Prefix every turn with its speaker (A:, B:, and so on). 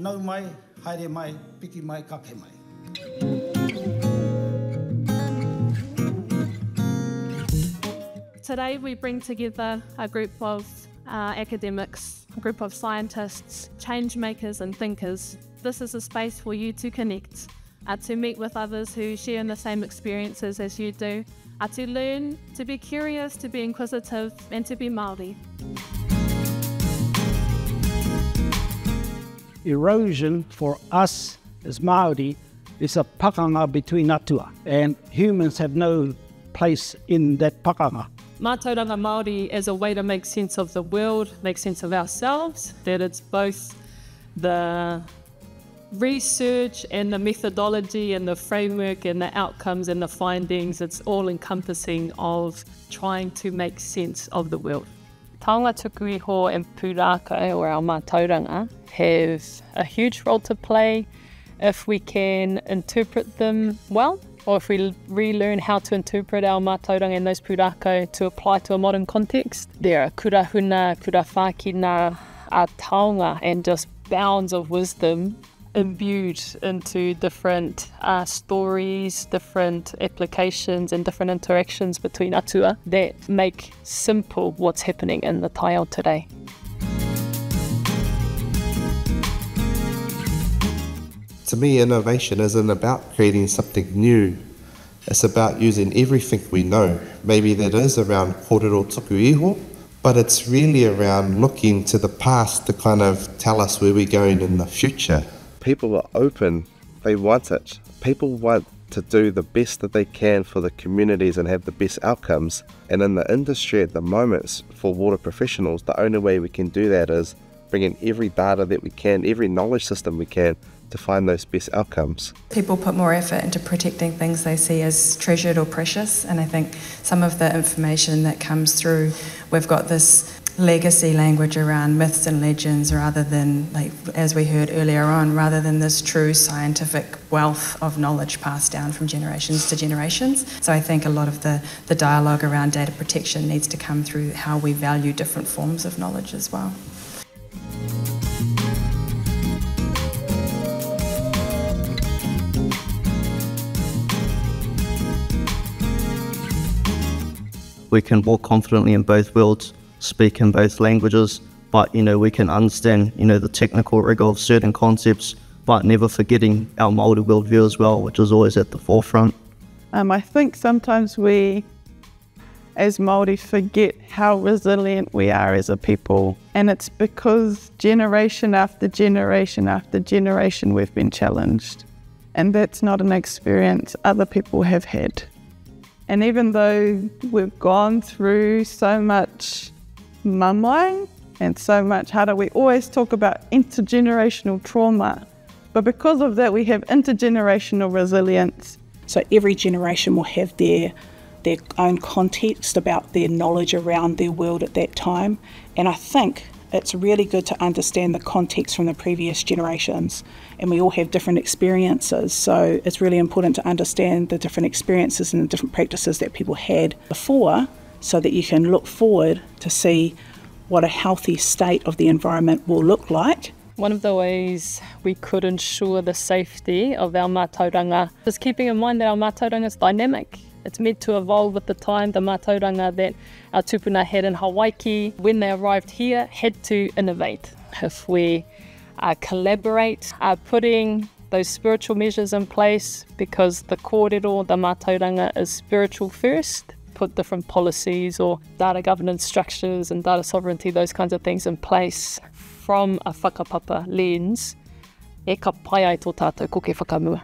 A: nau mai, haere mai, piki mai, kake mai.
B: Today we bring together a group of academics, a group of scientists, change makers and thinkers. This is a space for you to connect, to meet with others who share in the same experiences as you do, to learn, to be curious, to be inquisitive and to be Māori.
C: Erosion for us as Māori is a pakanga between atua, and humans have no place in that pakanga.
B: Mātauranga Māori is a way to make sense of the world, make sense of ourselves, that it's both the research and the methodology and the framework and the outcomes and the findings. It's all encompassing of trying to make sense of the world. Taonga tuku iho and pūrākau, or our mātauranga, have a huge role to play if we can interpret them well, or if we relearn how to interpret our mātauranga and those pūrākau to apply to a modern context. There are kura huna, kura whākina, taonga, and just bounds of wisdom imbued into different stories, different applications and different interactions between atua that make simple what's happening in the taiao today.
D: To me, innovation isn't about creating something new. It's about using everything we know. Maybe that is around kōrero tuku iho, but it's really around looking to the past to kind of tell us where we're going in the future. People are open. They want it. People want to do the best that they can for the communities and have the best outcomes. And in the industry at the moment, for water professionals, the only way we can do that is bring in every data that we can, every knowledge system we can, to find those best outcomes.
E: People put more effort into protecting things they see as treasured or precious, and I think some of the information that comes through, we've got this legacy language around myths and legends rather than, like as we heard earlier on, rather than this true scientific wealth of knowledge passed down from generations to generations. So I think a lot of the dialogue around data protection needs to come through how we value different forms of knowledge as well.
F: We can walk confidently in both worlds, speak in both languages, but we can understand the technical rigor of certain concepts, but never forgetting our Māori worldview as well, which is always at the forefront.
G: I think sometimes we, as Māori, forget how resilient we are as a people, and it's because generation after generation after generation we've been challenged, and that's not an experience other people have had. And even though we've gone through so much mamai and so much hara, we always talk about intergenerational trauma. But because of that, we have intergenerational resilience.
H: So every generation will have their own context about their knowledge around their world at that time. And I think it's really good to understand the context from the previous generations, and we all have different experiences, so it's really important to understand the different experiences and the different practices that people had before, so that you can look forward to see what a healthy state of the environment will look like.
B: One of the ways we could ensure the safety of our mātauranga is keeping in mind that our mātauranga is dynamic. It's meant to evolve with the time. The mātauranga that our tupuna had in Hawaii, when they arrived here, had to innovate. If we collaborate, putting those spiritual measures in place, because the kōrero, the mātauranga, is spiritual first, put different policies or data governance structures and data sovereignty, those kinds of things in place from a whakapapa lens, e ka pai ai tō tātou ko ke whakamua.